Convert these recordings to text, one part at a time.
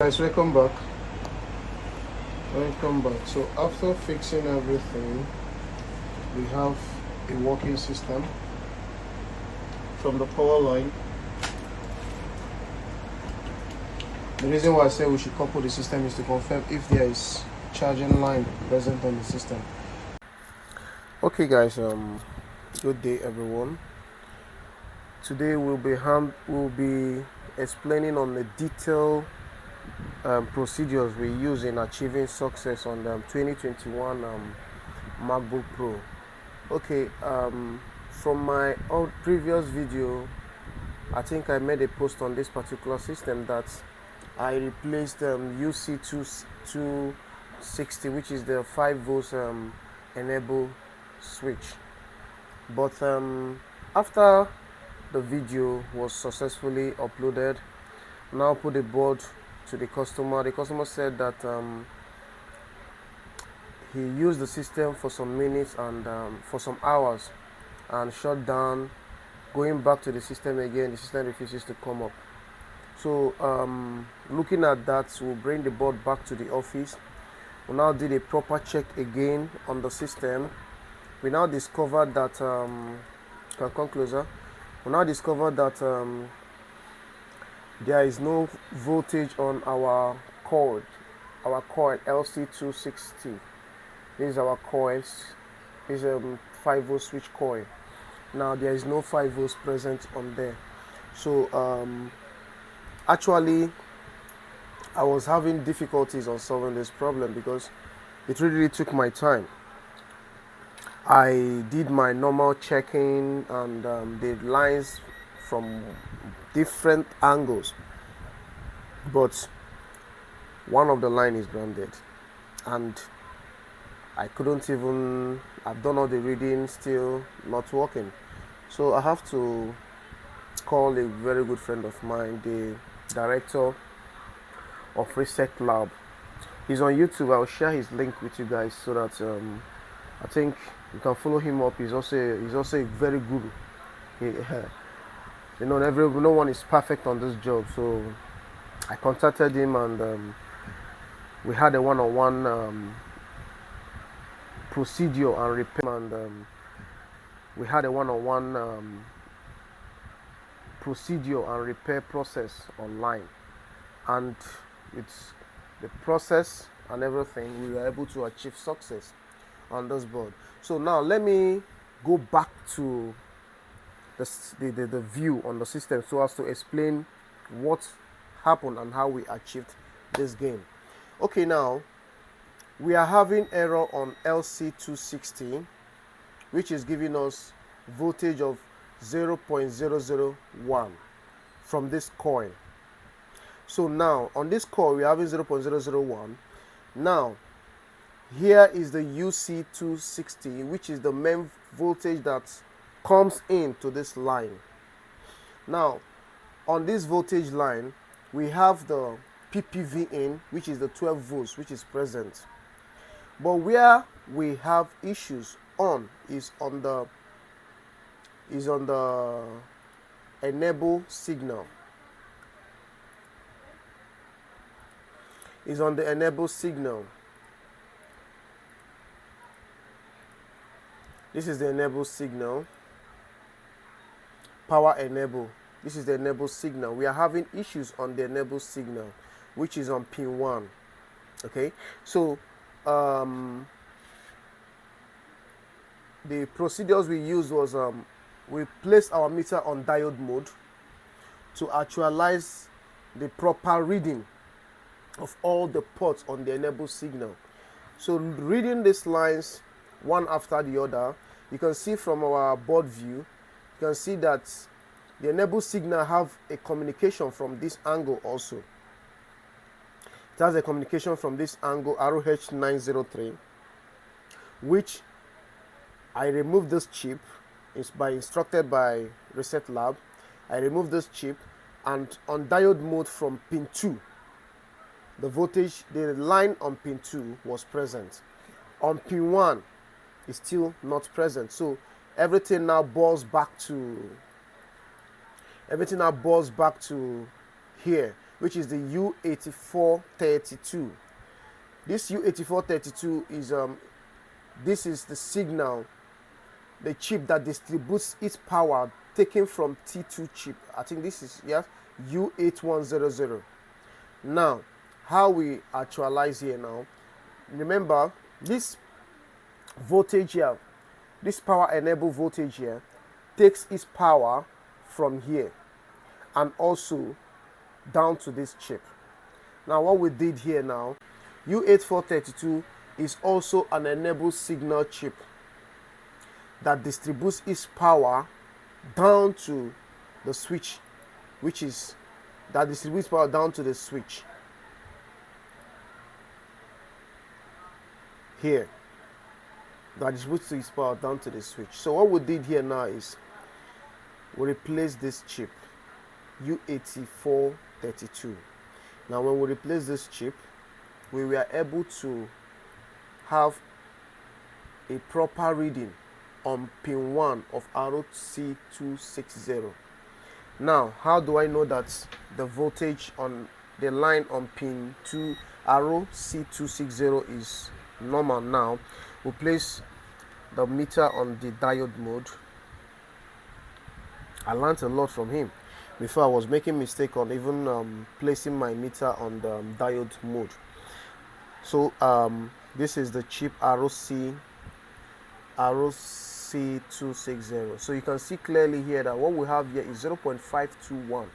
Guys, welcome back. So after fixing everything, we have a working system from the power line. The reason why I say we should couple the system is to confirm if there is charging line present on the system. Okay guys, good day everyone. Today we'll be explaining on the detailed procedures we use in achieving success on the 2021 MacBook Pro. Okay, from my previous video, I think I made a post on this particular system that I replaced UC260, which is the 5 volts enable switch. But after the video was successfully uploaded, now put the board to the customer. The customer said that he used the system for some minutes and for some hours and shut down. Going back to the system again, the system refuses to come up. So looking at that, we'll bring the board back to the office. We'll now do the proper check again on the system. We now discovered that can come closer. We now discovered that there is no voltage on our coil LC260. This is our coils. This is a 5 volt switch coil. Now there is no 5 volts present on there. So actually I was having difficulties on solving this problem because it really took my time. I did my normal checking and the lines from different angles, but one of the line is grounded and I couldn't even, I've done all the reading, still not working. So I have to call a very good friend of mine, the director of Reset Lab. He's on YouTube. I'll share his link with you guys so that I think you can follow him up. He's also a very good. No one is perfect on this job. So I contacted him and we had a one-on-one procedure and repair. And we had a one-on-one procedure and repair process online. And it's the process and everything, we were able to achieve success on this board. So now let me go back to the view on the system so as to explain what happened and how we achieved this gain. Okay, now we are having error on LC260, which is giving us voltage of 0.001 from this coil. So now on this coil we are having 0.001. Now here is the UC260, which is the main voltage that comes into this line. Now on this voltage line we have the PPV in, which is the 12 volts which is present. But where we have issues on is on the enable signal. Is on the enable signal. This is the enable signal. Power enable. This is the enable signal. We are having issues on the enable signal, which is on pin 1. Okay, so the procedures we used was we placed our meter on diode mode to actualize the proper reading of all the ports on the enable signal. So reading these lines one after the other, you can see from our board view, you can see that the enable signal have a communication from this angle also. It has a communication from this angle ROH903, which I removed this chip. It's instructed by Reset Lab. I removed this chip, and on diode mode from pin 2, the voltage, the line on pin 2 was present. On pin 1 is still not present. So everything now boils back to here. which is the U8432. This U8432 is this is the signal, the chip that distributes its power taken from T2 chip. I think this is, yes, U8100. Now, how we actualize here now, remember this voltage here, this power enable voltage here takes its power from here and also down to this chip. Now what we did here now, U8432 is also an enable signal chip that distributes its power down to the switch, which is that distributes power down to the switch here, that distributes its power down to the switch. So what we did here now is we replace this chip U8432. Now when we replace this chip, we were able to have a proper reading on pin 1 of arrow C260. Now, how do I know that the voltage on the line on pin 2 arrow C260 is normal? Now, we place the meter on the diode mode. I learned a lot from him. Before I was making mistake on even placing my meter on the diode mode. So this is the chip arrow C260. So you can see clearly here that what we have here is 0.521,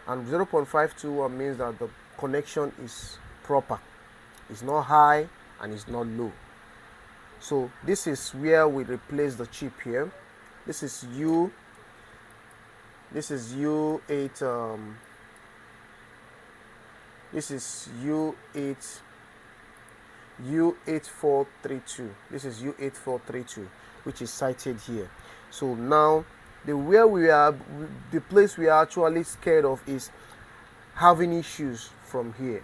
and 0.521 means that the connection is proper. It's not high and it's not low. So this is where we replace the chip here. This is U8 this is U8432. This is U8432, which is cited here. So now the place we are actually scared of is having issues from here,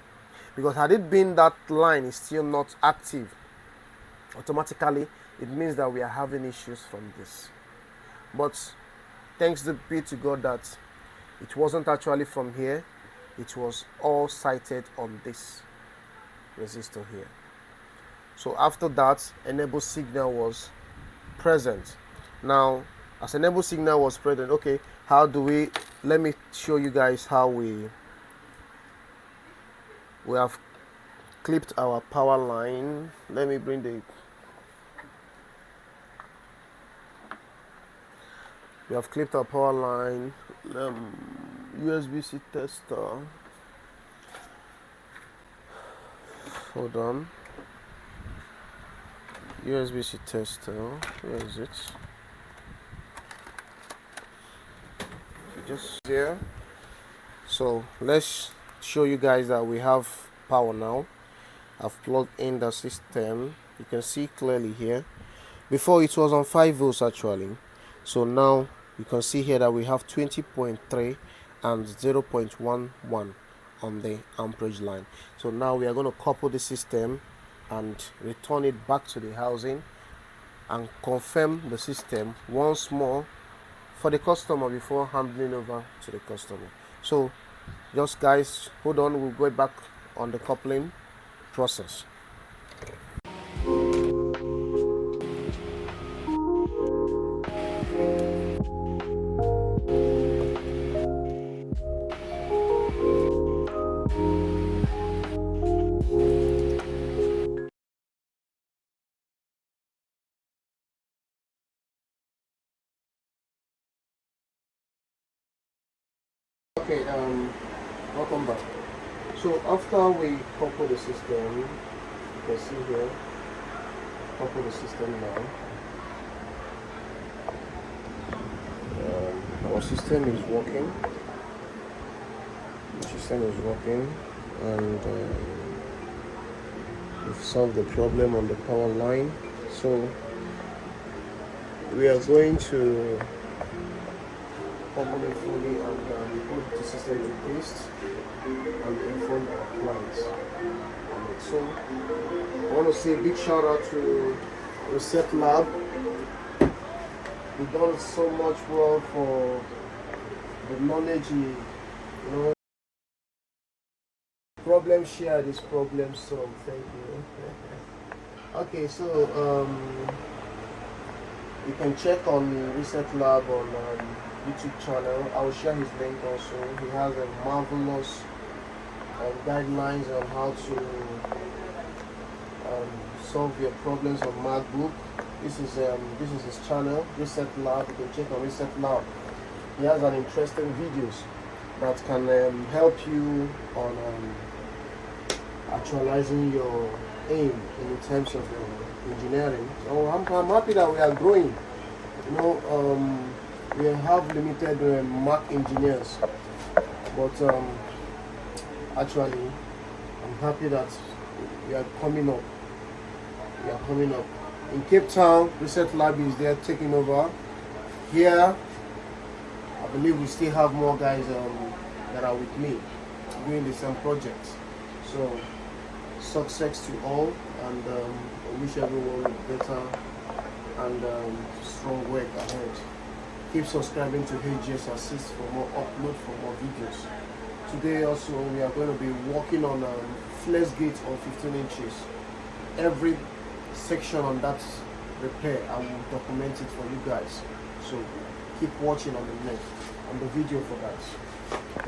because had it been that line is still not active automatically, it means that we are having issues from this. But thanks be to God that it wasn't actually from here, it was all cited on this resistor here. So after that, enable signal was present. Now, as enable signal was present, okay, how do we, let me show you guys how we have clipped our power line. Let me bring we have clipped our power line, USB-C tester. Hold on. USB-C tester, where is it? Just there. So let's show you guys that we have power now. I've plugged in the system. You can see clearly here. Before it was on 5 volts actually. So now you can see here that we have 20.3 and 0.11 on the amperage line. So now we are going to couple the system and return it back to the housing and confirm the system once more for the customer before handing over to the customer. So just guys, hold on, we'll go back on the coupling process. Okay, welcome back. So after we couple the system, you can see here, couple the system now. Our system is working. The system is working, and we've solved the problem on the power line. So we are going to couple it fully and put the system in place and inform our clients. So I want to say a big shout out to Reset Lab. We've done so much well for the knowledge, problem shared is problem solved. Thank you. Okay, so you can check on the Reset Lab on YouTube channel. I will share his link also. He has a marvelous guidelines on how to solve your problems on MacBook. This is his channel, Reset Lab. You can check on Reset Lab. He has an interesting videos that can help you on actualizing your aim in terms of engineering. So I'm happy that we are growing. You know, we have limited Mac engineers, but actually I'm happy that we are coming up. We are coming up. In Cape Town, Reset Lab is there taking over. Here, I believe we still have more guys that are with me doing the same project. So success to all, and I wish everyone better and strong work ahead. Keep subscribing to HGS Assist for more upload, for more videos. Today also we are going to be working on flex gate of 15 inches. Every section on that repair, I will document it for you guys. So keep watching on the video for guys.